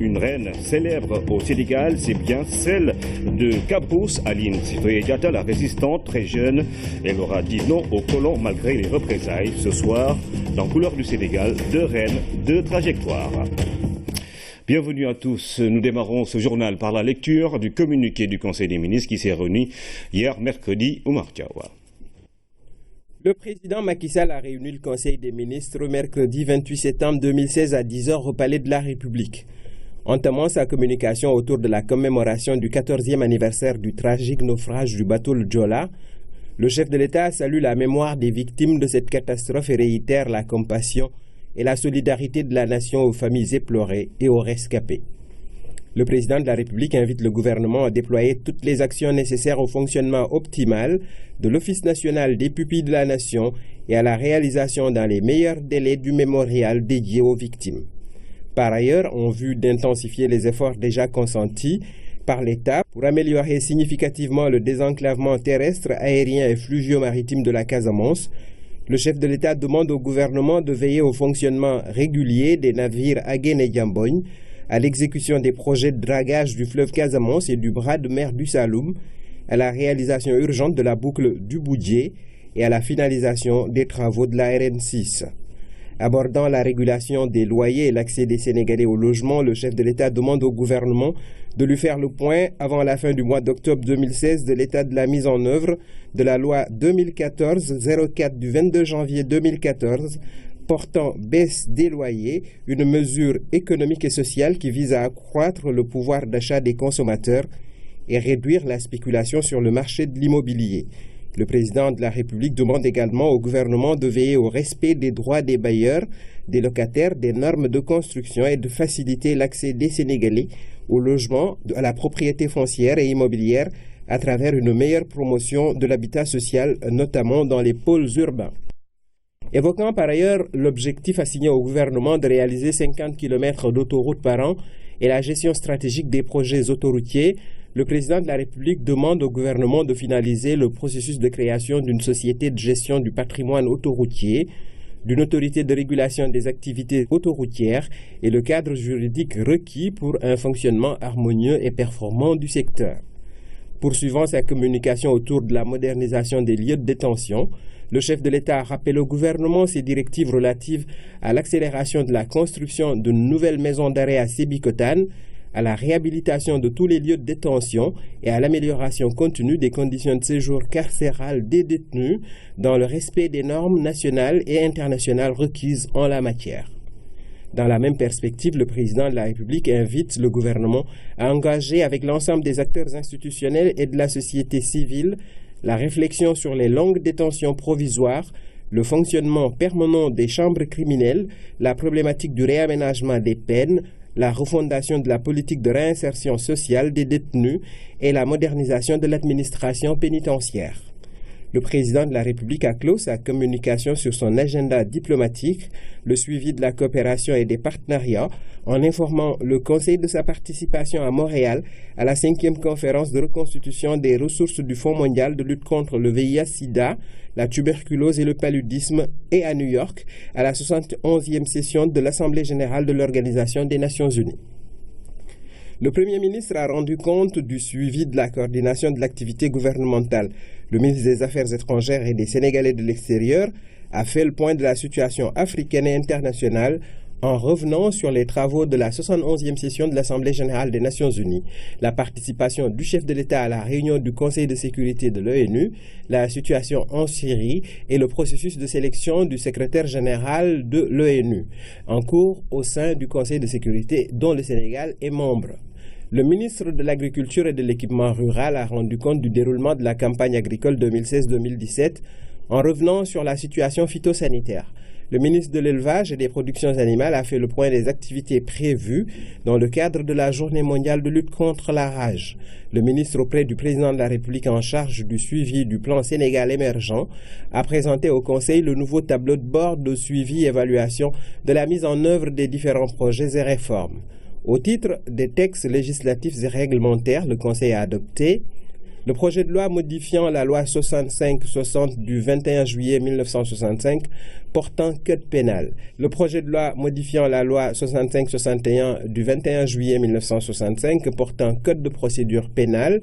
une reine célèbre au Sénégal, c'est bien celle de Cabrousse, Aline Sitoé Diatta, la résistante très jeune. Elle aura dit non aux colons malgré les représailles. Ce soir, dans Couleurs du Sénégal, deux reines, deux trajectoires. Bienvenue à tous. Nous démarrons ce journal par la lecture du communiqué du Conseil des ministres qui s'est réuni hier mercredi au Martiawa. Le président Macky Sall a réuni le Conseil des ministres mercredi 28 septembre 2016 à 10h au Palais de la République. Entamant sa communication autour de la commémoration du 14e anniversaire du tragique naufrage du bateau le Joola, le chef de l'État salue la mémoire des victimes de cette catastrophe et réitère la compassion et la solidarité de la nation aux familles éplorées et aux rescapés. Le président de la République invite le gouvernement à déployer toutes les actions nécessaires au fonctionnement optimal de l'Office national des pupilles de la nation et à la réalisation dans les meilleurs délais du mémorial dédié aux victimes. Par ailleurs, en vue d'intensifier les efforts déjà consentis par l'État pour améliorer significativement le désenclavement terrestre, aérien et fluvio-maritime de la Casamance, le chef de l'État demande au gouvernement de veiller au fonctionnement régulier des navires Aguène et Diambogne, à l'exécution des projets de dragage du fleuve Casamance et du bras de mer du Saloum, à la réalisation urgente de la boucle du Boudié et à la finalisation des travaux de la RN6. Abordant la régulation des loyers et l'accès des Sénégalais au logement, le chef de l'État demande au gouvernement de lui faire le point avant la fin du mois d'octobre 2016 de l'état de la mise en œuvre de la loi 2014-04 du 22 janvier 2014 portant baisse des loyers, une mesure économique et sociale qui vise à accroître le pouvoir d'achat des consommateurs et réduire la spéculation sur le marché de l'immobilier. Le président de la République demande également au gouvernement de veiller au respect des droits des bailleurs, des locataires, des normes de construction et de faciliter l'accès des Sénégalais au logement, à la propriété foncière et immobilière à travers une meilleure promotion de l'habitat social, notamment dans les pôles urbains. Évoquant par ailleurs l'objectif assigné au gouvernement de réaliser 50 km d'autoroutes par an et la gestion stratégique des projets autoroutiers, le président de la République demande au gouvernement de finaliser le processus de création d'une société de gestion du patrimoine autoroutier, d'une autorité de régulation des activités autoroutières et le cadre juridique requis pour un fonctionnement harmonieux et performant du secteur. Poursuivant sa communication autour de la modernisation des lieux de détention, le chef de l'État rappelle au gouvernement ses directives relatives à l'accélération de la construction d'une nouvelle maison d'arrêt à Sébikotane, à la réhabilitation de tous les lieux de détention et à l'amélioration continue des conditions de séjour carcéral des détenus dans le respect des normes nationales et internationales requises en la matière. Dans la même perspective, le président de la République invite le gouvernement à engager avec l'ensemble des acteurs institutionnels et de la société civile la réflexion sur les longues détentions provisoires, le fonctionnement permanent des chambres criminelles, la problématique du réaménagement des peines, la refondation de la politique de réinsertion sociale des détenus et la modernisation de l'administration pénitentiaire. Le président de la République a clos sa communication sur son agenda diplomatique, le suivi de la coopération et des partenariats, en informant le Conseil de sa participation à Montréal à la 5e conférence de reconstitution des ressources du Fonds mondial de lutte contre le VIH-Sida, la tuberculose et le paludisme, et à New York à la 71e session de l'Assemblée générale de l'Organisation des Nations unies. Le Premier ministre a rendu compte du suivi de la coordination de l'activité gouvernementale. Le ministre des Affaires étrangères et des Sénégalais de l'extérieur a fait le point de la situation africaine et internationale en revenant sur les travaux de la 71e session de l'Assemblée générale des Nations unies, la participation du chef de l'État à la réunion du Conseil de sécurité de l'ONU, la situation en Syrie et le processus de sélection du secrétaire général de l'ONU, en cours au sein du Conseil de sécurité dont le Sénégal est membre. Le ministre de l'Agriculture et de l'Équipement rural a rendu compte du déroulement de la campagne agricole 2016-2017 en revenant sur la situation phytosanitaire. Le ministre de l'Élevage et des Productions animales a fait le point des activités prévues dans le cadre de la Journée mondiale de lutte contre la rage. Le ministre auprès du président de la République en charge du suivi du plan Sénégal émergent a présenté au Conseil le nouveau tableau de bord de suivi et évaluation de la mise en œuvre des différents projets et réformes. Au titre des textes législatifs et réglementaires, le Conseil a adopté Le projet de loi modifiant la loi 65-60 du 21 juillet 1965 portant code pénal. Le projet de loi modifiant la loi 65-61 du 21 juillet 1965 portant code de procédure pénale.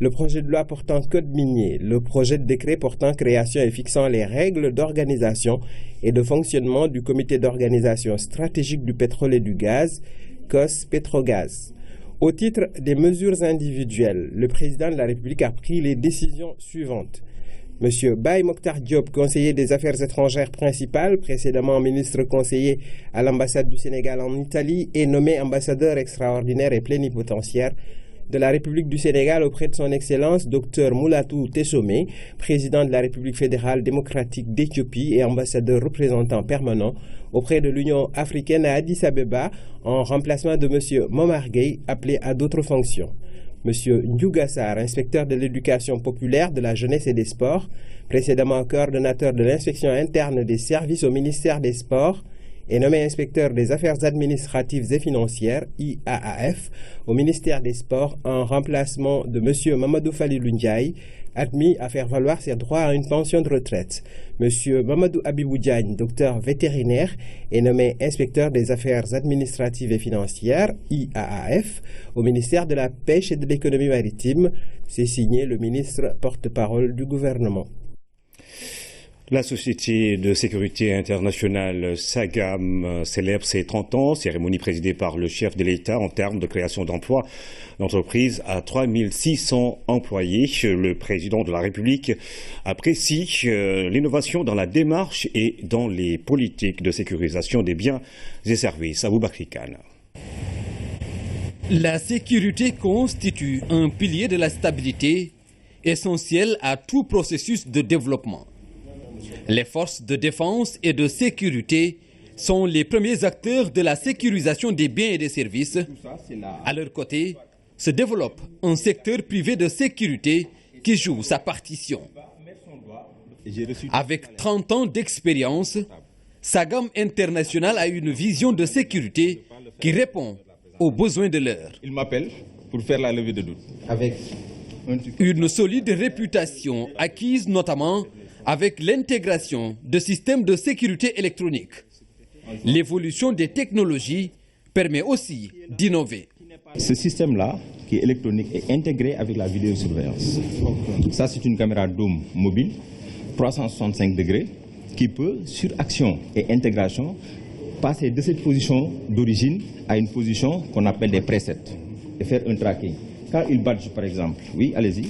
Le projet de loi portant code minier, le projet de décret portant création et fixant les règles d'organisation et de fonctionnement du comité d'organisation stratégique du pétrole et du gaz, COS Petrogaz. Au titre des mesures individuelles, le président de la République a pris les décisions suivantes. M. Baye Mokhtar Diop, conseiller des Affaires étrangères principal, précédemment ministre conseiller à l'ambassade du Sénégal en Italie, est nommé ambassadeur extraordinaire et plénipotentiaire de la République du Sénégal auprès de son Excellence Dr Moulatou Tessomé, président de la République fédérale démocratique d'Éthiopie et ambassadeur représentant permanent auprès de l'Union africaine à Addis Abeba, en remplacement de M. Momar Gueye, appelé à d'autres fonctions. M. Ndiougassar, inspecteur de l'éducation populaire, de la jeunesse et des sports, précédemment coordonnateur de l'inspection interne des services au ministère des Sports, est nommé inspecteur des affaires administratives et financières, IAAF, au ministère des Sports en remplacement de M. Mamadou Falilou Ndiaye, admis à faire valoir ses droits à une pension de retraite. M. Mamadou Abibou Diagne, docteur vétérinaire, est nommé inspecteur des affaires administratives et financières, IAAF, au ministère de la Pêche et de l'économie maritime. C'est signé le ministre porte-parole du gouvernement. La société de sécurité internationale SAGAM célèbre ses 30 ans, cérémonie présidée par le chef de l'État en termes de création d'emplois. L'entreprise a 3600 employés. Le président de la République apprécie l'innovation dans la démarche et dans les politiques de sécurisation des biens et services. Aboubakri Khan. La sécurité constitue un pilier de la stabilité essentiel à tout processus de développement. Les forces de défense et de sécurité sont les premiers acteurs de la sécurisation des biens et des services. À leur côté, se développe un secteur privé de sécurité qui joue sa partition. Avec 30 ans d'expérience, SAGAM International a une vision de sécurité qui répond aux besoins de l'heure. Il m'appelle pour faire la levée de doute. Avec une solide réputation acquise notamment avec l'intégration de systèmes de sécurité électronique. L'évolution des technologies permet aussi d'innover. Ce système-là, qui est électronique, est intégré avec la vidéosurveillance. Ça, c'est une caméra dôme mobile, 365 degrés, qui peut, sur action et intégration, passer de cette position d'origine à une position qu'on appelle des presets et faire un tracking. Quand il badge, par exemple, oui, allez-y.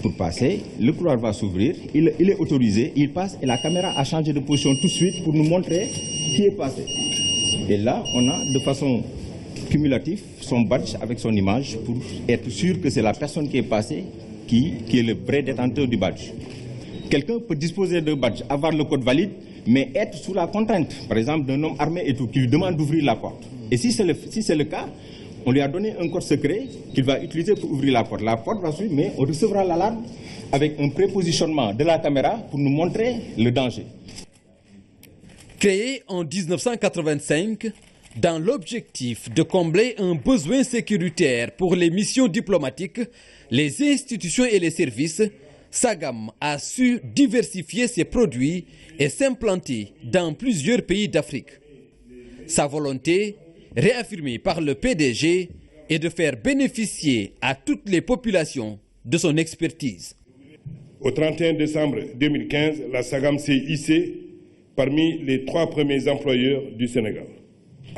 Pour passer, le couloir va s'ouvrir, il est autorisé, il passe et la caméra a changé de position tout de suite pour nous montrer qui est passé. Et là, on a de façon cumulative son badge avec son image pour être sûr que c'est la personne qui est passée qui est le vrai détenteur du badge. Quelqu'un peut disposer d'un badge, avoir le code valide, mais être sous la contrainte, par exemple d'un homme armé et tout, qui lui demande d'ouvrir la porte. Et si c'est le cas, on lui a donné un code secret qu'il va utiliser pour ouvrir la porte. La porte va suivre, mais on recevra l'alarme avec un prépositionnement de la caméra pour nous montrer le danger. Créé en 1985, dans l'objectif de combler un besoin sécuritaire pour les missions diplomatiques, les institutions et les services, SAGAM a su diversifier ses produits et s'implanter dans plusieurs pays d'Afrique. Sa volonté, réaffirmée par le PDG, est de faire bénéficier à toutes les populations de son expertise. Au 31 décembre 2015, la SAGAM s'est hissée parmi les 3 premiers employeurs du Sénégal.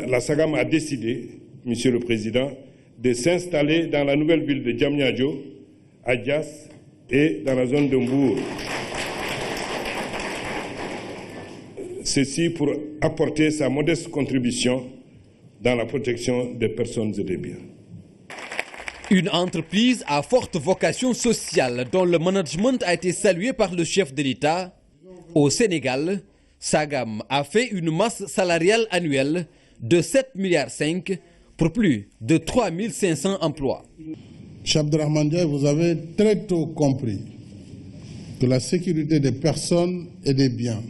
La SAGAM a décidé, Monsieur le Président, de s'installer dans la nouvelle ville de Diamniadio, à Dias et dans la zone de Mbour. Ceci pour apporter sa modeste contribution dans la protection des personnes et des biens. Une entreprise à forte vocation sociale dont le management a été salué par le chef de l'État. Au Sénégal, SAGAM a fait une masse salariale annuelle de 7,5 milliards pour plus de 3500 emplois. Cheikh Abdourahmane Ndiaye, vous avez très tôt compris que la sécurité des personnes et des biens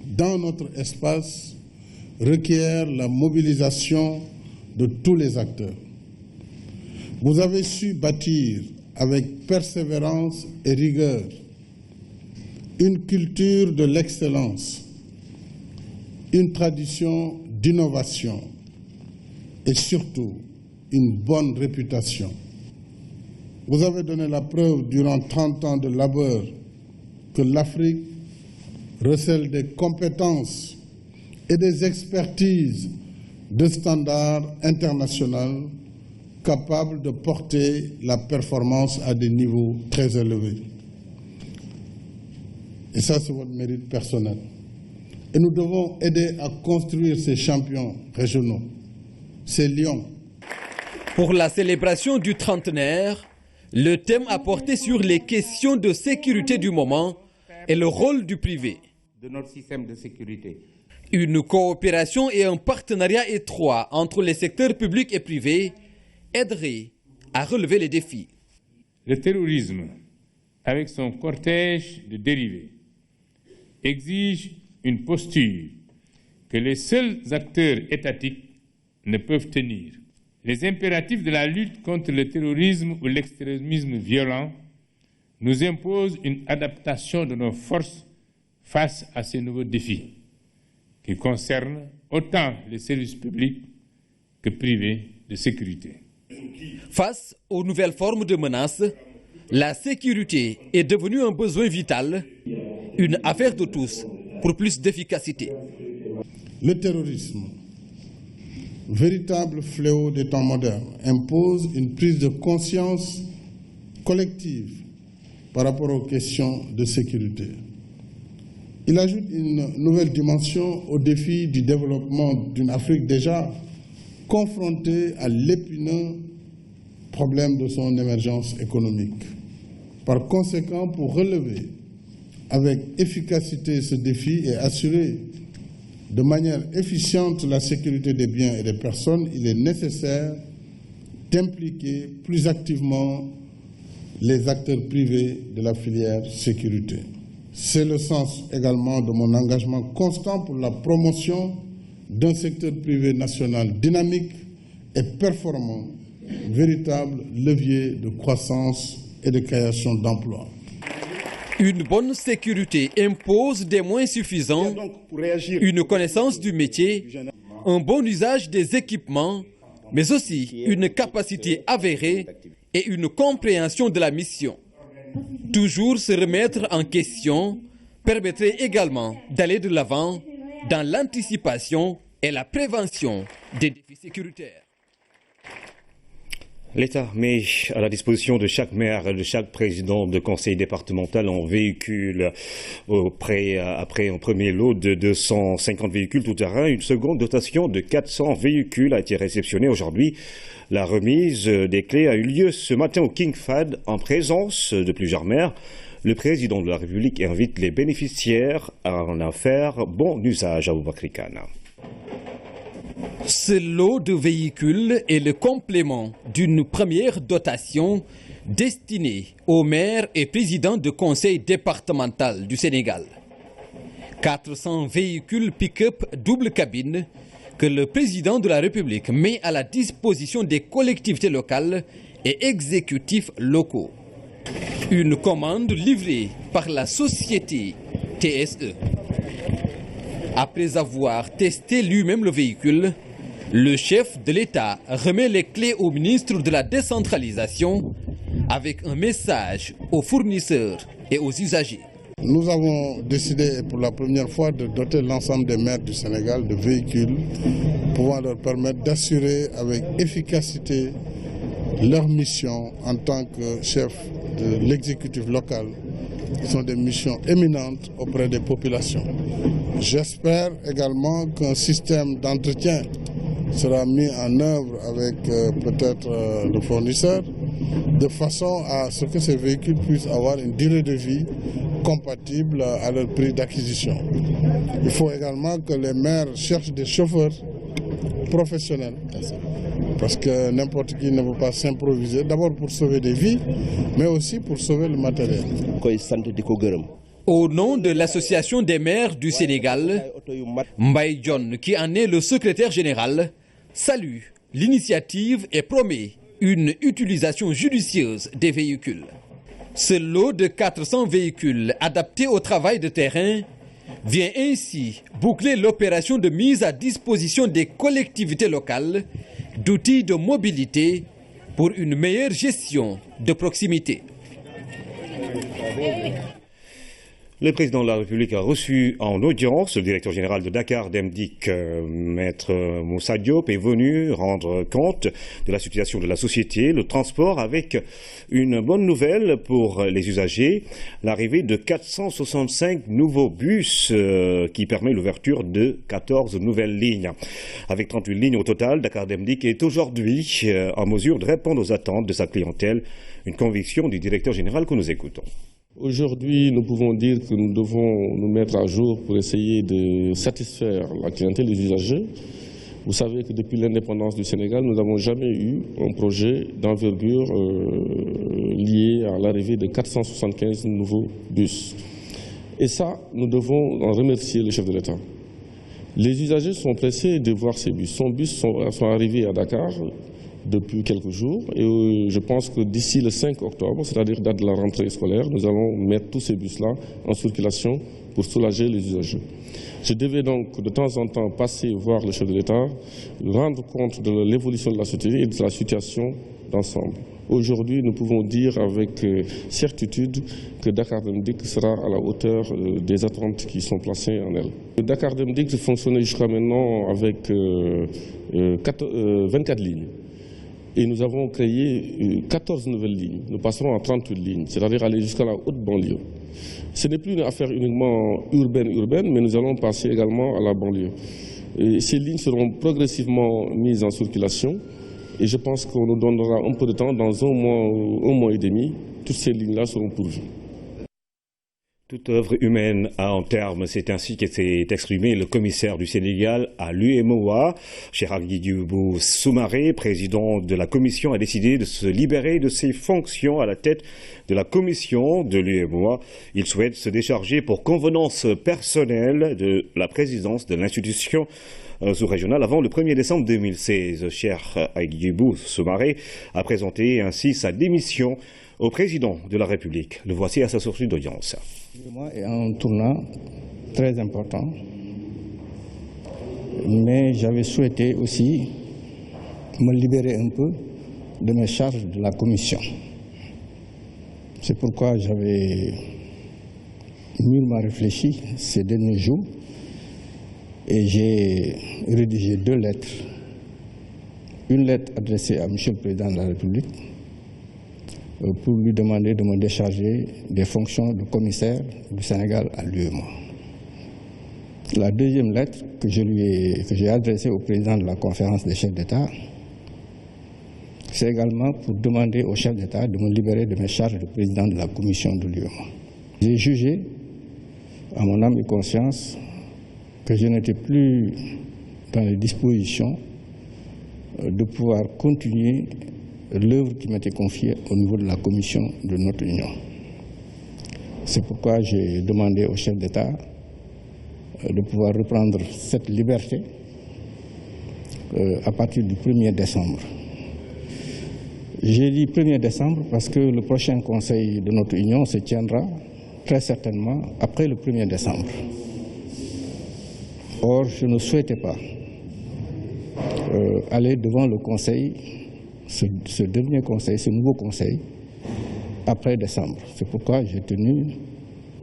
dans notre espace requiert la mobilisation de tous les acteurs. Vous avez su bâtir avec persévérance et rigueur, une culture de l'excellence, une tradition d'innovation et surtout une bonne réputation. Vous avez donné la preuve durant 30 ans de labeur que l'Afrique recèle des compétences et des expertises de standard international capables de porter la performance à des niveaux très élevés. Et ça, c'est votre mérite personnel. Et nous devons aider à construire ces champions régionaux, ces lions. Pour la célébration du trentenaire, le thème a porté sur les questions de sécurité du moment et le rôle du privé. De notre système de sécurité. Une coopération et un partenariat étroit entre les secteurs publics et privés aiderait à relever les défis. Le terrorisme, avec son cortège de dérivés, exige une posture que les seuls acteurs étatiques ne peuvent tenir. Les impératifs de la lutte contre le terrorisme ou l'extrémisme violent nous imposent une adaptation de nos forces face à ces nouveaux défis qui concernent autant les services publics que privés de sécurité. Face aux nouvelles formes de menaces, la sécurité est devenue un besoin vital, une affaire de tous pour plus d'efficacité. Le terrorisme, véritable fléau des temps modernes, impose une prise de conscience collective par rapport aux questions de sécurité. Il ajoute une nouvelle dimension au défi du développement d'une Afrique déjà confrontée à l'épineux problème de son émergence économique. Par conséquent, pour relever avec efficacité ce défi et assurer de manière efficiente la sécurité des biens et des personnes, il est nécessaire d'impliquer plus activement les acteurs privés de la filière sécurité. C'est le sens également de mon engagement constant pour la promotion d'un secteur privé national dynamique et performant, véritable levier de croissance et de création d'emplois. Une bonne sécurité impose des moyens suffisants, une connaissance du métier, un bon usage des équipements, mais aussi une capacité avérée et une compréhension de la mission. Toujours se remettre en question permettrait également d'aller de l'avant dans l'anticipation et la prévention des défis sécuritaires. L'État met à la disposition de chaque maire et de chaque président de conseil départemental un véhicule après un premier lot de 250 véhicules tout-terrain. Une seconde dotation de 400 véhicules a été réceptionnée aujourd'hui. La remise des clés a eu lieu ce matin au King Fahd en présence de plusieurs maires. Le président de la République invite les bénéficiaires à en faire bon usage à Aboubakry Kane. Ce lot de véhicules est le complément d'une première dotation destinée aux maires et présidents de conseil départemental du Sénégal. 400 véhicules pick-up double cabine que le président de la République met à la disposition des collectivités locales et exécutifs locaux. Une commande livrée par la société TSE. Après avoir testé lui-même le véhicule, le chef de l'État remet les clés au ministre de la décentralisation avec un message aux fournisseurs et aux usagers. Nous avons décidé pour la première fois de doter l'ensemble des maires du Sénégal de véhicules pouvant leur permettre d'assurer avec efficacité leur mission en tant que chef de l'exécutif local. Ce sont des missions éminentes auprès des populations. J'espère également qu'un système d'entretien sera mis en œuvre avec peut-être le fournisseur, de façon à ce que ces véhicules puissent avoir une durée de vie compatible à leur prix d'acquisition. Il faut également que les maires cherchent des chauffeurs professionnels, parce que n'importe qui ne veut pas s'improviser, d'abord pour sauver des vies, mais aussi pour sauver le matériel. Au nom de l'Association des maires du Sénégal, Mbaye John, qui en est le secrétaire général, salue l'initiative et promet une utilisation judicieuse des véhicules. Ce lot de 400 véhicules adaptés au travail de terrain vient ainsi boucler l'opération de mise à disposition des collectivités locales d'outils de mobilité pour une meilleure gestion de proximité. Le président de la République a reçu en audience le directeur général de Dakar Dem Dikk, Maître Moussa Diop, est venu rendre compte de la situation de la société, le transport, avec une bonne nouvelle pour les usagers, l'arrivée de 465 nouveaux bus qui permet l'ouverture de 14 nouvelles lignes. Avec 38 lignes au total, Dakar Dem Dikk est aujourd'hui en mesure de répondre aux attentes de sa clientèle, une conviction du directeur général que nous écoutons. Aujourd'hui, nous pouvons dire que nous devons nous mettre à jour pour essayer de satisfaire la clientèle des usagers. Vous savez que depuis l'indépendance du Sénégal, nous n'avons jamais eu un projet d'envergure lié à l'arrivée de 475 nouveaux bus. Et ça, nous devons en remercier le chef de l'État. Les usagers sont pressés de voir ces bus. Ces bus sont arrivés à Dakar depuis quelques jours et je pense que d'ici le 5 octobre, c'est-à-dire date de la rentrée scolaire, nous allons mettre tous ces bus-là en circulation pour soulager les usagers. Je devais donc de temps en temps passer voir le chef de l'État, rendre compte de l'évolution de la société et de la situation d'ensemble. Aujourd'hui, nous pouvons dire avec certitude que Dakar Dem Dikk sera à la hauteur des attentes qui sont placées en elle. Dakar Dem Dikk fonctionnait jusqu'à maintenant avec 24 lignes. Et nous avons créé 14 nouvelles lignes. Nous passerons à 38 lignes, c'est-à-dire aller jusqu'à la haute banlieue. Ce n'est plus une affaire uniquement urbaine, mais nous allons passer également à la banlieue. Et ces lignes seront progressivement mises en circulation. Et je pense qu'on nous donnera un peu de temps, dans un mois et demi, toutes ces lignes-là seront pourvues. Toute œuvre humaine a un terme, c'est ainsi que s'est exprimé le commissaire du Sénégal à l'UEMOA. Cheikh Agui Soumaré, président de la commission, a décidé de se libérer de ses fonctions à la tête de la commission de l'UEMOA. Il souhaite se décharger pour convenance personnelle de la présidence de l'institution sous-régionale avant le 1er décembre 2016. Cheikh Agui Soumaré a présenté ainsi sa démission au président de la République. Le voici à sa sortie d'audience. L'UEMOA est un tournant très important, mais j'avais souhaité aussi me libérer un peu de mes charges de la commission. C'est pourquoi j'avais mûrement réfléchi ces derniers jours et j'ai rédigé 2 lettres. Une lettre adressée à M. le Président de la République pour lui demander de me décharger des fonctions de commissaire du Sénégal à l'UEMOA. La deuxième lettre que j'ai adressée au président de la conférence des chefs d'État, c'est également pour demander au chef d'État de me libérer de mes charges de président de la commission de l'UEMOA. J'ai jugé, à mon âme et conscience, que je n'étais plus dans les dispositions de pouvoir continuer l'œuvre qui m'était confiée au niveau de la commission de notre union. C'est pourquoi j'ai demandé au chef d'État de pouvoir reprendre cette liberté à partir du 1er décembre. J'ai dit 1er décembre parce que le prochain conseil de notre union se tiendra très certainement après le 1er décembre. Or, je ne souhaitais pas aller devant le conseil, ce dernier conseil, ce nouveau conseil, après décembre. C'est pourquoi j'ai tenu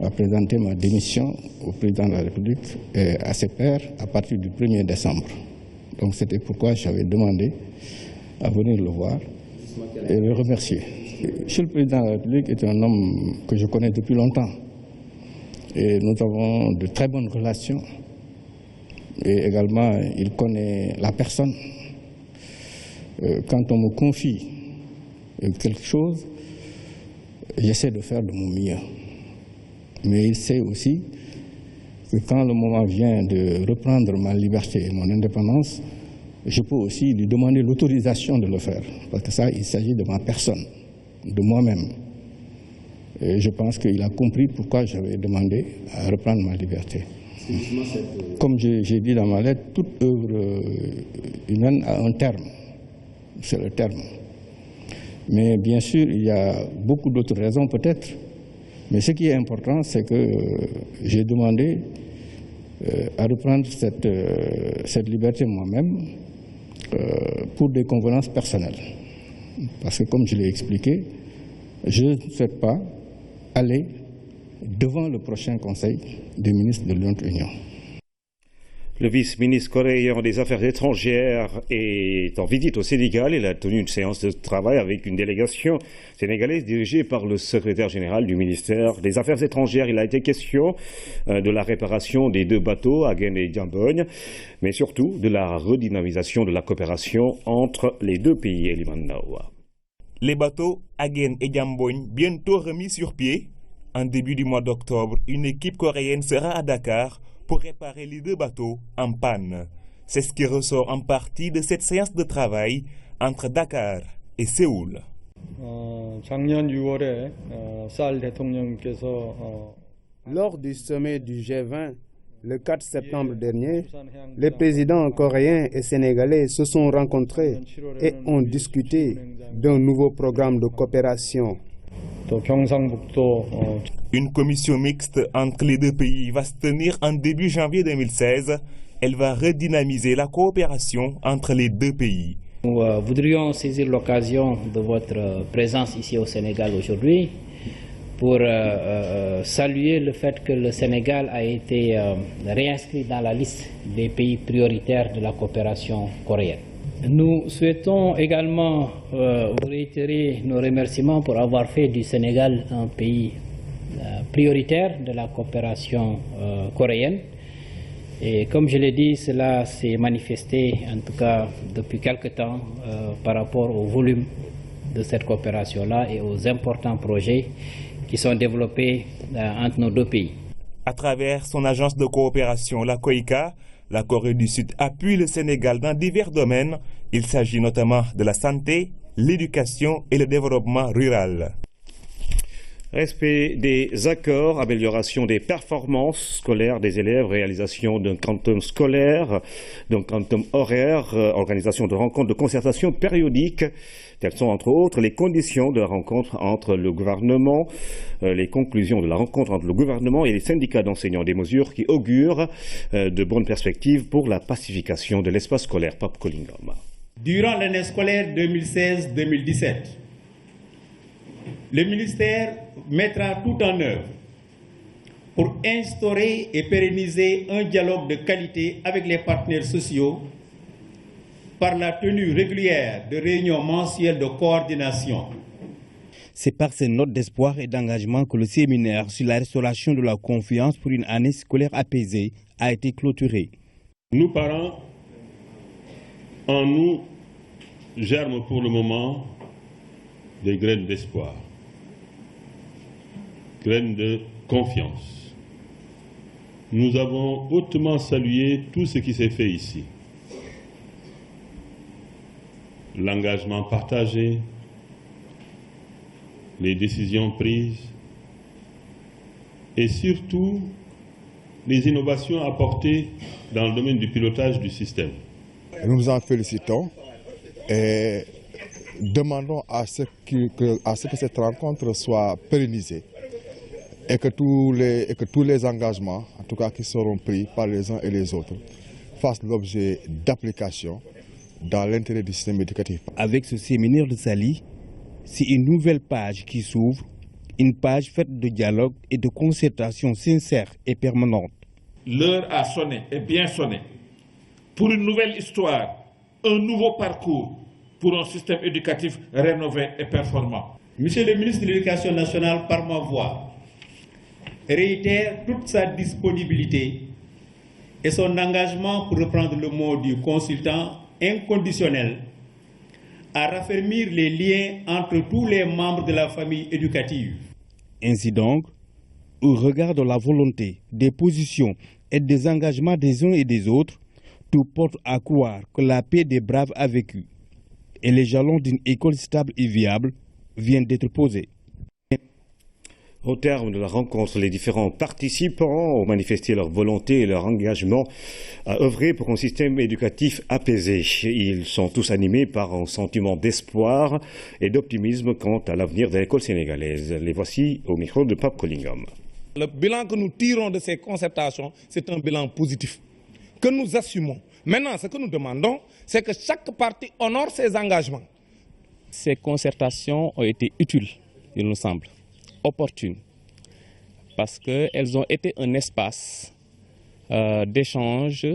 à présenter ma démission au président de la République et à ses pairs à partir du 1er décembre. Donc c'était pourquoi j'avais demandé à venir le voir et le remercier. Monsieur le président de la République est un homme que je connais depuis longtemps et nous avons de très bonnes relations. Et également, il connaît la personne. Quand on me confie quelque chose, j'essaie de faire de mon mieux. Mais il sait aussi que quand le moment vient de reprendre ma liberté et mon indépendance, je peux aussi lui demander l'autorisation de le faire. Parce que ça, il s'agit de ma personne, de moi-même. Et je pense qu'il a compris pourquoi j'avais demandé à reprendre ma liberté. Comme j'ai dit dans ma lettre, toute œuvre humaine a un terme. C'est le terme. Mais bien sûr, il y a beaucoup d'autres raisons peut-être. Mais ce qui est important, c'est que j'ai demandé à reprendre cette liberté moi-même pour des convenances personnelles. Parce que comme je l'ai expliqué, je ne souhaite pas aller devant le prochain Conseil des ministres de l'Union. Le vice-ministre coréen des Affaires étrangères est en visite au Sénégal. Il a tenu une séance de travail avec une délégation sénégalaise dirigée par le secrétaire général du ministère des Affaires étrangères. Il a été question de la réparation des 2 bateaux, Agen et Diambogne, mais surtout de la redynamisation de la coopération entre les 2 pays. Eliman Naoua. Les bateaux Agen et Diambogne bientôt remis sur pied. En début du mois d'octobre, une équipe coréenne sera à Dakar pour réparer les 2 bateaux en panne. C'est ce qui ressort en partie de cette séance de travail entre Dakar et Séoul. Lors du sommet du G20, le 4 septembre dernier, les présidents coréens et sénégalais se sont rencontrés et ont discuté d'un nouveau programme de coopération. Une commission mixte entre les 2 pays va se tenir en début janvier 2016. Elle va redynamiser la coopération entre les 2 pays. Nous voudrions saisir l'occasion de votre présence ici au Sénégal aujourd'hui pour saluer le fait que le Sénégal a été réinscrit dans la liste des pays prioritaires de la coopération coréenne. Nous souhaitons également vous réitérer nos remerciements pour avoir fait du Sénégal un pays prioritaire de la coopération coréenne. Et comme je l'ai dit, cela s'est manifesté en tout cas depuis quelque temps par rapport au volume de cette coopération-là et aux importants projets qui sont développés entre nos 2 pays. À travers son agence de coopération, la COICA, la Corée du Sud appuie le Sénégal dans divers domaines. Il s'agit notamment de la santé, l'éducation et le développement rural. Respect des accords, amélioration des performances scolaires des élèves, réalisation d'un quantum scolaire, d'un quantum horaire, organisation de rencontres de concertation périodiques. Telles sont entre autres les conditions de la rencontre entre le gouvernement, les conclusions de la rencontre entre le gouvernement et les syndicats d'enseignants, des mesures qui augurent de bonnes perspectives pour la pacification de l'espace scolaire. Pape Kolingama. Durant l'année scolaire 2016-2017, le ministère mettra tout en œuvre pour instaurer et pérenniser un dialogue de qualité avec les partenaires sociaux par la tenue régulière de réunions mensuelles de coordination. C'est par ces notes d'espoir et d'engagement que le séminaire sur la restauration de la confiance pour une année scolaire apaisée a été clôturé. Nous, parents, en nous germent pour le moment des graines d'espoir, graines de confiance. Nous avons hautement salué tout ce qui s'est fait ici. L'engagement partagé, les décisions prises et surtout les innovations apportées dans le domaine du pilotage du système. Nous nous en félicitons et demandons à ce que cette rencontre soit pérennisée et que tous les engagements, en tout cas qui seront pris par les uns et les autres, fassent l'objet d'application dans l'intérêt du système éducatif. Avec ce séminaire de Saly, c'est une nouvelle page qui s'ouvre, une page faite de dialogue et de concertation sincère et permanente. L'heure a sonné et bien sonné pour une nouvelle histoire, un nouveau parcours pour un système éducatif rénové et performant. Monsieur le ministre de l'Éducation nationale, par ma voix, réitère toute sa disponibilité et son engagement, pour reprendre le mot du consultant, inconditionnel à raffermir les liens entre tous les membres de la famille éducative. Ainsi donc, au regard de la volonté, des positions et des engagements des uns et des autres, tout porte à croire que la paix des braves a vécu et les jalons d'une école stable et viable viennent d'être posés. Au terme de la rencontre, les différents participants ont manifesté leur volonté et leur engagement à œuvrer pour un système éducatif apaisé. Ils sont tous animés par un sentiment d'espoir et d'optimisme quant à l'avenir de l'école sénégalaise. Les voici au micro de Pape Kolingom. Le bilan que nous tirons de ces concertations, c'est un bilan positif que nous assumons. Maintenant, ce que nous demandons, c'est que chaque partie honore ses engagements. Ces concertations ont été utiles, il nous semble, opportunes, parce qu'elles ont été un espace d'échange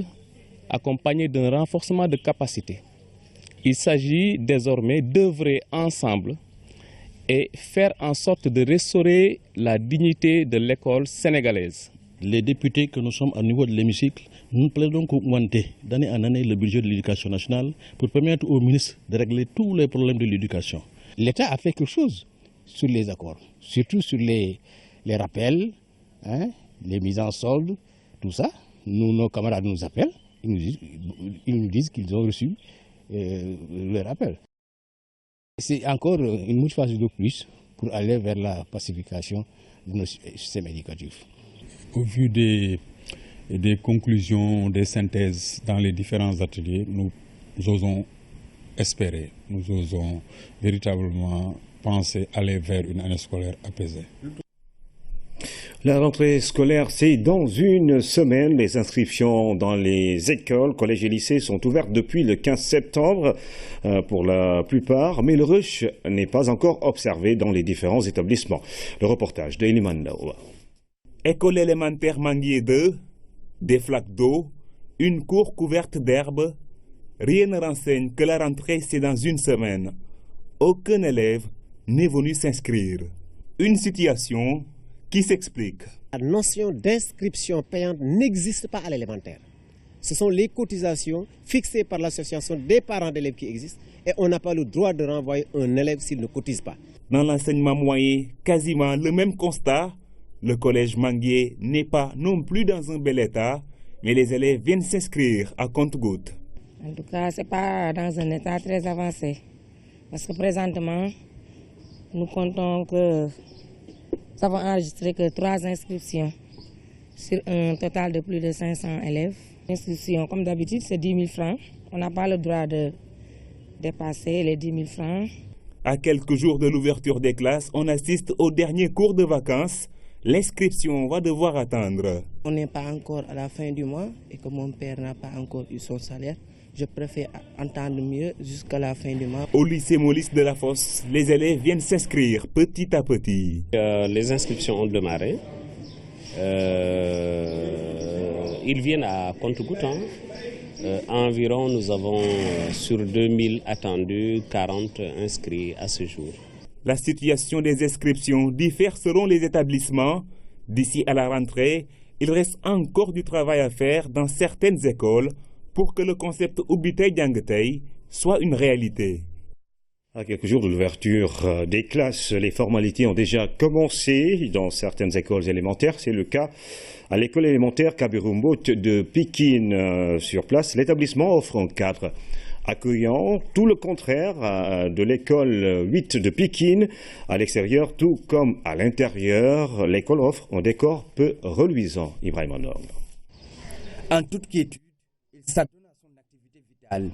accompagné d'un renforcement de capacité. Il s'agit désormais d'œuvrer ensemble et faire en sorte de restaurer la dignité de l'école sénégalaise. Les députés que nous sommes au niveau de l'hémicycle, nous plaidons qu'augmenter d'année en année le budget de l'éducation nationale pour permettre au ministre de régler tous les problèmes de l'éducation. L'État a fait quelque chose sur les accords, surtout sur les rappels, les mises en solde, tout ça. Nos camarades nous appellent, ils nous disent qu'ils ont reçu le rappel. C'est encore une motivation de plus pour aller vers la pacification de nos systèmes éducatifs. Au vu des conclusions, des synthèses dans les différents ateliers, nous osons espérer, nous osons véritablement penser aller vers une année scolaire apaisée. La rentrée scolaire, c'est dans une semaine. Les inscriptions dans les écoles, collèges et lycées sont ouvertes depuis le 15 septembre pour la plupart, mais le rush n'est pas encore observé dans les différents établissements. Le reportage de Eliman Ndaoua. École élémentaire Manguier 2, des flaques d'eau, une cour couverte d'herbe. Rien ne renseigne que la rentrée c'est dans une semaine. Aucun élève n'est venu s'inscrire. Une situation qui s'explique. La notion d'inscription payante n'existe pas à l'élémentaire. Ce sont les cotisations fixées par l'association des parents d'élèves qui existent et on n'a pas le droit de renvoyer un élève s'il ne cotise pas. Dans l'enseignement moyen, quasiment le même constat. Le collège Manguier n'est pas non plus dans un bel état, mais les élèves viennent s'inscrire à compte-gouttes. En tout cas, ce n'est pas dans un état très avancé. Parce que présentement, nous comptons que nous avons enregistré que 3 inscriptions sur un total de plus de 500 élèves. L'inscription, comme d'habitude, c'est 10 000 francs. On n'a pas le droit de dépasser les 10 000 francs. À quelques jours de l'ouverture des classes, on assiste au dernier cours de vacances. L'inscription va devoir attendre. On n'est pas encore à la fin du mois et que mon père n'a pas encore eu son salaire. Je préfère entendre mieux jusqu'à la fin du mois. Au lycée Maurice de la Fosse, les élèves viennent s'inscrire petit à petit. Les inscriptions ont démarré. Ils viennent à compte-gouttes. Environ, nous avons sur 2000 attendus, 40 inscrits à ce jour. La situation des inscriptions diffère selon les établissements. D'ici à la rentrée, il reste encore du travail à faire dans certaines écoles pour que le concept Ubitei Diangetei soit une réalité. À quelques jours de l'ouverture des classes, les formalités ont déjà commencé dans certaines écoles élémentaires. C'est le cas à l'école élémentaire Kabirumbot de Pikine. Sur place, l'établissement offre un cadre accueillant, tout le contraire de l'école 8 de Pikine. À l'extérieur, tout comme à l'intérieur, l'école offre un décor peu reluisant. Ibrahim Andor. En toute quiétude, il s'adonne à son activité vitale.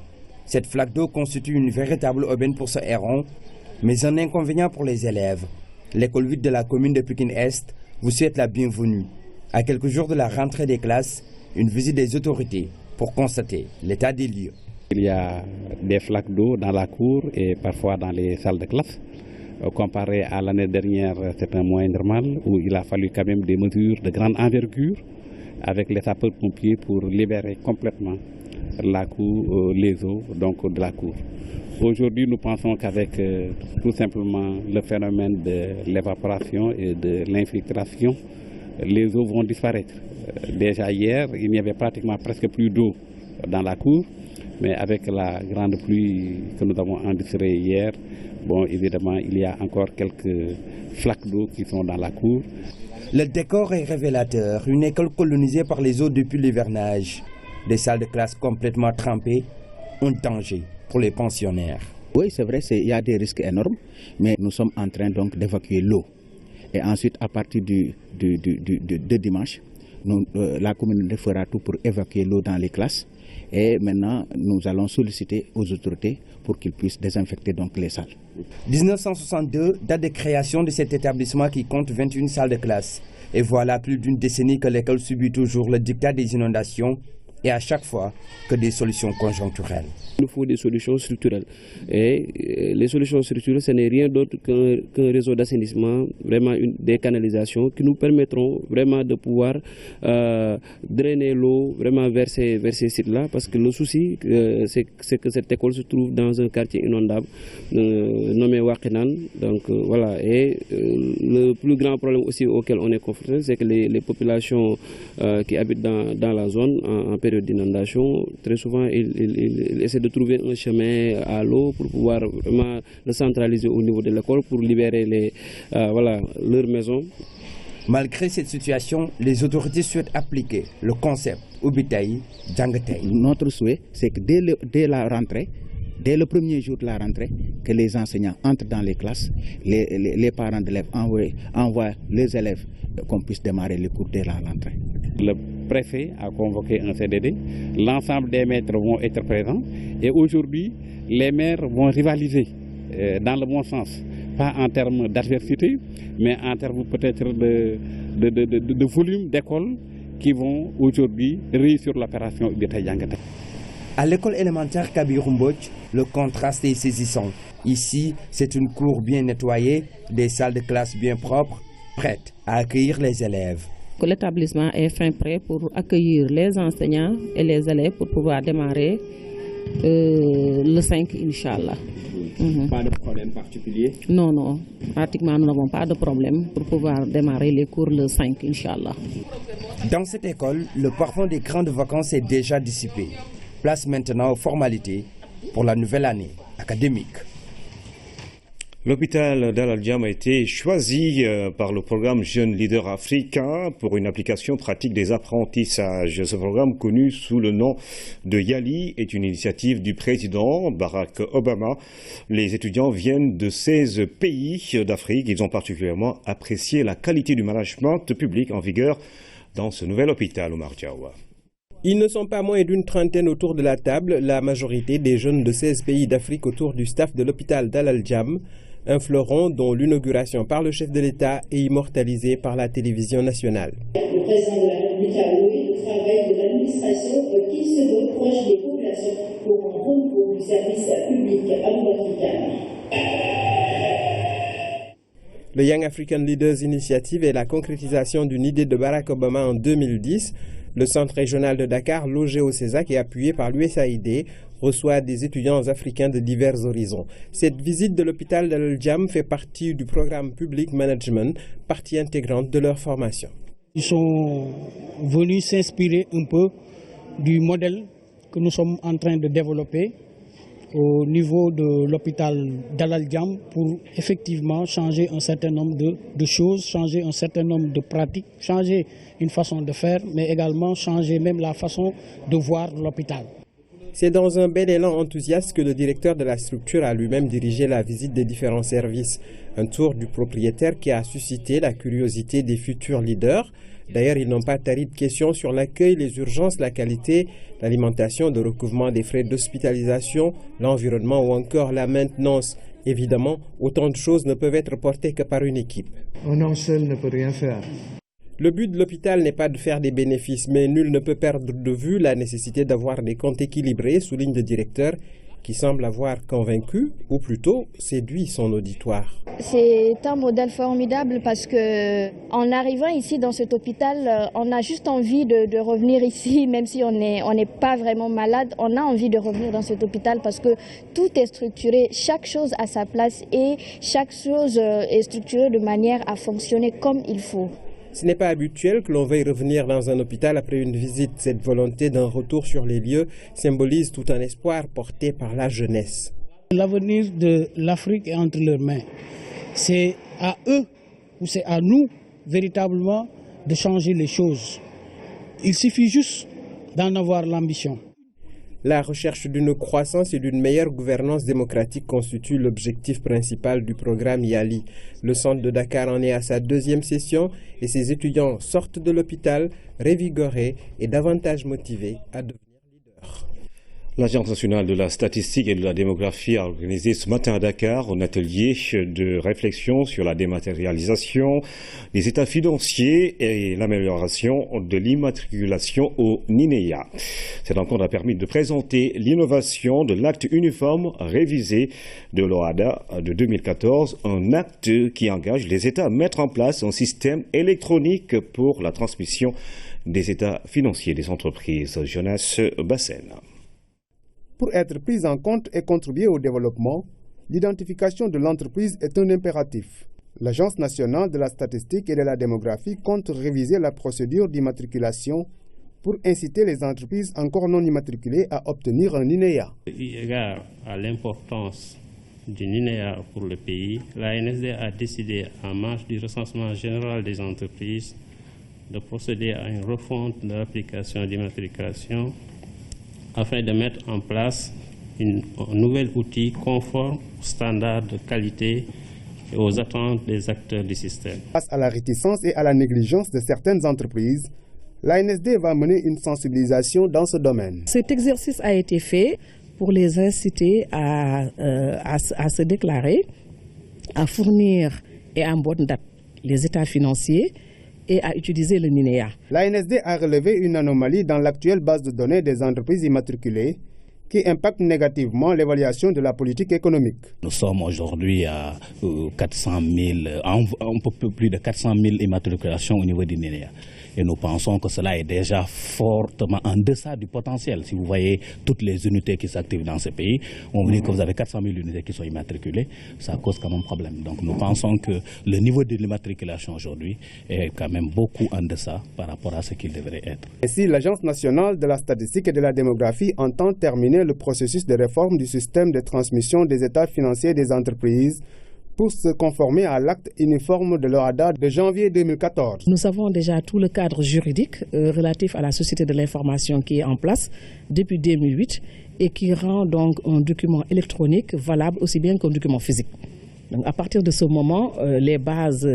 Cette flaque d'eau constitue une véritable aubaine pour ce héron, mais un inconvénient pour les élèves. L'école 8 de la commune de Pikine-Est vous souhaite la bienvenue. À quelques jours de la rentrée des classes, une visite des autorités pour constater l'état des lieux. Il y a des flaques d'eau dans la cour et parfois dans les salles de classe. Comparé à l'année dernière, c'est un moindre mal où il a fallu quand même des mesures de grande envergure avec les sapeurs-pompiers pour libérer complètement la cour, les eaux donc de la cour. Aujourd'hui, nous pensons qu'avec tout simplement le phénomène de l'évaporation et de l'infiltration, les eaux vont disparaître. Déjà hier, il n'y avait pratiquement presque plus d'eau dans la cour. Mais avec la grande pluie que nous avons enregistrée hier, bon, évidemment, il y a encore quelques flaques d'eau qui sont dans la cour. Le décor est révélateur. Une école colonisée par les eaux depuis l'hivernage. Des salles de classe complètement trempées, un danger pour les pensionnaires. Oui, c'est vrai, il y a des risques énormes, mais nous sommes en train donc d'évacuer l'eau. Et ensuite, à partir de dimanche, la communauté fera tout pour évacuer l'eau dans les classes. Et maintenant, nous allons solliciter aux autorités pour qu'ils puissent désinfecter donc les salles. 1962, date de création de cet établissement qui compte 21 salles de classe. Et voilà plus d'une décennie que l'école subit toujours le diktat des inondations et à chaque fois que des solutions conjoncturelles. Il nous faut des solutions structurelles. Et les solutions structurelles, ce n'est rien d'autre qu'un réseau d'assainissement, vraiment des canalisations qui nous permettront vraiment de pouvoir drainer l'eau vraiment vers ces sites-là. Parce que le souci, c'est que cette école se trouve dans un quartier inondable nommé Wakinan. Donc voilà. Et le plus grand problème aussi auquel on est confronté, c'est que les populations qui habitent dans la zone en période d'inondation, très souvent, ils essaient de trouver un chemin à l'eau pour pouvoir vraiment le centraliser au niveau de l'école pour libérer leurs maisons. Malgré cette situation, les autorités souhaitent appliquer le concept Ubitaï Djangatei. Notre souhait, c'est que dès la rentrée, dès le premier jour de la rentrée, que les enseignants entrent dans les classes, les parents d'élèves envoient les élèves, qu'on puisse démarrer les cours dès la rentrée. Le préfet a convoqué un CDD, l'ensemble des maîtres vont être présents et aujourd'hui, les maires vont rivaliser dans le bon sens, pas en termes d'adversité, mais en termes peut-être de volume d'écoles qui vont aujourd'hui réussir l'opération Ubitaï Djangatei. À l'école élémentaire Kabirumboj, le contraste est saisissant. Ici, c'est une cour bien nettoyée, des salles de classe bien propres, prêtes à accueillir les élèves. L'établissement est fin prêt pour accueillir les enseignants et les élèves pour pouvoir démarrer le 5, Inch'Allah. Pas de problème particulier? Non, pratiquement nous n'avons pas de problème pour pouvoir démarrer les cours le 5, Inch'Allah. Dans cette école, le parfum des grandes vacances est déjà dissipé. Place maintenant aux formalités pour la nouvelle année académique. L'hôpital d'Al Al-Jam a été choisi par le programme Jeunes Leaders Africains pour une application pratique des apprentissages. Ce programme, connu sous le nom de YALI, est une initiative du président Barack Obama. Les étudiants viennent de 16 pays d'Afrique. Ils ont particulièrement apprécié la qualité du management public en vigueur dans ce nouvel hôpital, Omar Diawa. Ils ne sont pas moins d'une trentaine autour de la table, la majorité des jeunes de 16 pays d'Afrique autour du staff de l'hôpital d'Al Al-Jam, un fleuron dont l'inauguration par le chef de l'État est immortalisée par la télévision nationale. Le président de la République a loué le travail de l'administration qui se veut proche des populations pour un concours du service public africain. Le Young African Leaders Initiative est la concrétisation d'une idée de Barack Obama en 2010. Le centre régional de Dakar, logé au CESAC et appuyé par l'USAID, reçoit des étudiants africains de divers horizons. Cette visite de l'hôpital d'Al Al-Jam fait partie du programme Public Management, partie intégrante de leur formation. Ils sont venus s'inspirer un peu du modèle que nous sommes en train de développer au niveau de l'hôpital d'Al Al-Jam pour effectivement changer un certain nombre de choses, changer un certain nombre de pratiques, changer une façon de faire, mais également changer même la façon de voir l'hôpital. C'est dans un bel élan enthousiaste que le directeur de la structure a lui-même dirigé la visite des différents services. Un tour du propriétaire qui a suscité la curiosité des futurs leaders. D'ailleurs, ils n'ont pas tari de questions sur l'accueil, les urgences, la qualité, l'alimentation, le recouvrement des frais d'hospitalisation, l'environnement ou encore la maintenance. Évidemment, autant de choses ne peuvent être portées que par une équipe. Un homme seul ne peut rien faire. Le but de l'hôpital n'est pas de faire des bénéfices, mais nul ne peut perdre de vue la nécessité d'avoir des comptes équilibrés, souligne le directeur, qui semble avoir convaincu, ou plutôt séduit son auditoire. C'est un modèle formidable parce que en arrivant ici dans cet hôpital, on a juste envie de revenir ici, même si on n'est pas vraiment malade, on a envie de revenir dans cet hôpital parce que tout est structuré, chaque chose a sa place et chaque chose est structurée de manière à fonctionner comme il faut. Ce n'est pas habituel que l'on veuille revenir dans un hôpital après une visite. Cette volonté d'un retour sur les lieux symbolise tout un espoir porté par la jeunesse. L'avenir de l'Afrique est entre leurs mains. C'est à eux ou c'est à nous véritablement de changer les choses. Il suffit juste d'en avoir l'ambition. La recherche d'une croissance et d'une meilleure gouvernance démocratique constitue l'objectif principal du programme YALI. Le centre de Dakar en est à sa 2e session et ses étudiants sortent de l'hôpital revigorés et davantage motivés à devenir leaders. L'Agence nationale de la statistique et de la démographie a organisé ce matin à Dakar un atelier de réflexion sur la dématérialisation des états financiers et l'amélioration de l'immatriculation au NINEA. Cette rencontre a permis de présenter l'innovation de l'acte uniforme révisé de l'OHADA de 2014, un acte qui engage les États à mettre en place un système électronique pour la transmission des états financiers des entreprises. Jonas Bassen. Pour être prise en compte et contribuer au développement, l'identification de l'entreprise est un impératif. L'Agence nationale de la statistique et de la démographie compte réviser la procédure d'immatriculation pour inciter les entreprises encore non immatriculées à obtenir un NINEA. Eu égard à l'importance du NINEA pour le pays, l'ANSD a décidé, en marge du recensement général des entreprises, de procéder à une refonte de l'application d'immatriculation afin de mettre en place un nouvel outil conforme aux standards de qualité et aux attentes des acteurs du système. Face à la réticence et à la négligence de certaines entreprises, l'ANSD va mener une sensibilisation dans ce domaine. Cet exercice a été fait pour les inciter à se déclarer, à fournir et en bonne date les états financiers et à utiliser le NINEA. L'ANSD a relevé une anomalie dans l'actuelle base de données des entreprises immatriculées qui impacte négativement l'évaluation de la politique économique. Nous sommes aujourd'hui à 400 000, un peu plus de 400 000 immatriculations au niveau du NINEA. Et nous pensons que cela est déjà fortement en deçà du potentiel. Si vous voyez toutes les unités qui s'activent dans ce pays, on dit que vous avez 400 000 unités qui sont immatriculées, ça cause quand même problème. Donc nous pensons que le niveau de l'immatriculation aujourd'hui est quand même beaucoup en deçà par rapport à ce qu'il devrait être. Ainsi, l'Agence nationale de la statistique et de la démographie entend terminer le processus de réforme du système de transmission des états financiers des entreprises pour se conformer à l'acte uniforme de l'OHADA de janvier 2014. Nous avons déjà tout le cadre juridique relatif à la société de l'information qui est en place depuis 2008 et qui rend donc un document électronique valable aussi bien qu'un document physique. Donc à partir de ce moment, les bases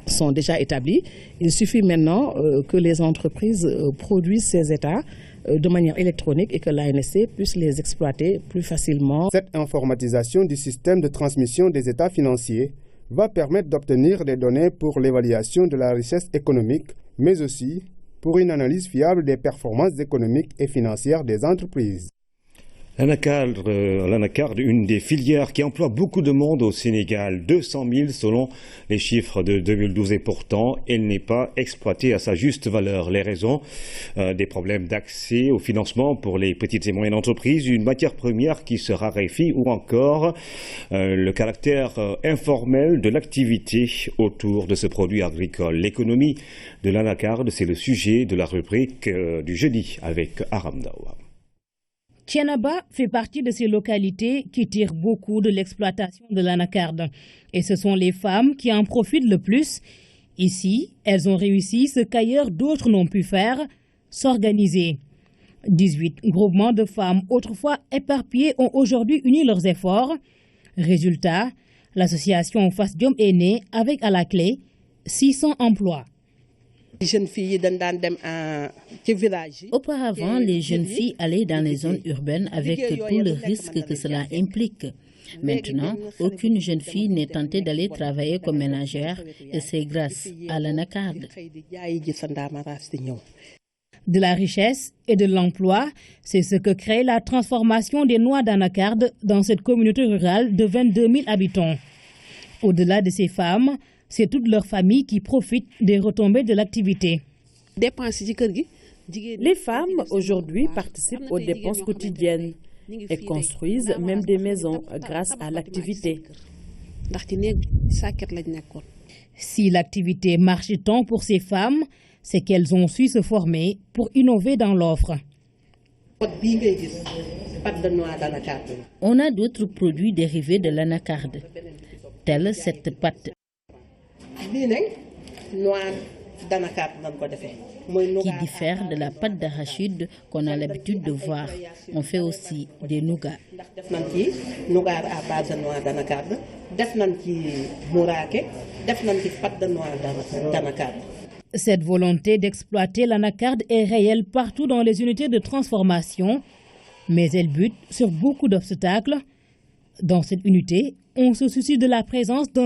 sont déjà établies. Il suffit maintenant que les entreprises produisent ces états de manière électronique et que l'ANSD puisse les exploiter plus facilement. Cette informatisation du système de transmission des états financiers va permettre d'obtenir des données pour l'évaluation de la richesse économique, mais aussi pour une analyse fiable des performances économiques et financières des entreprises. L'anacarde, une des filières qui emploie beaucoup de monde au Sénégal, 200 000 selon les chiffres de 2012 et pourtant, elle n'est pas exploitée à sa juste valeur. Les raisons, des problèmes d'accès au financement pour les petites et moyennes entreprises, une matière première qui se raréfie ou encore le caractère informel de l'activité autour de ce produit agricole. L'économie de l'anacarde, c'est le sujet de la rubrique du jeudi avec Aram Dawa. Tiénaba fait partie de ces localités qui tirent beaucoup de l'exploitation de l'anacarde. Et ce sont les femmes qui en profitent le plus. Ici, elles ont réussi ce qu'ailleurs d'autres n'ont pu faire, s'organiser. 18 groupements de femmes autrefois éparpillés ont aujourd'hui uni leurs efforts. Résultat, l'association Fass Jom est née avec à la clé 600 emplois. Auparavant, les jeunes filles allaient dans les zones urbaines avec tout le risque que cela implique. Maintenant, aucune jeune fille n'est tentée d'aller travailler comme ménagère et c'est grâce à l'anacarde. De la richesse et de l'emploi, c'est ce que crée la transformation des noix d'anacarde dans cette communauté rurale de 22 000 habitants. Au-delà de ces femmes, c'est toute leur famille qui profite des retombées de l'activité. Les femmes aujourd'hui participent aux dépenses quotidiennes et construisent même des maisons grâce à l'activité. Si l'activité marche tant pour ces femmes, c'est qu'elles ont su se former pour innover dans l'offre. On a d'autres produits dérivés de l'anacarde, telle cette pâte. qui diffère de la pâte d'arachide qu'on a l'habitude de voir. On fait aussi des nougats. Cette volonté d'exploiter l'anacarde est réelle partout dans les unités de transformation, mais elle bute sur beaucoup d'obstacles. Dans cette unité, on se soucie de la présence d'un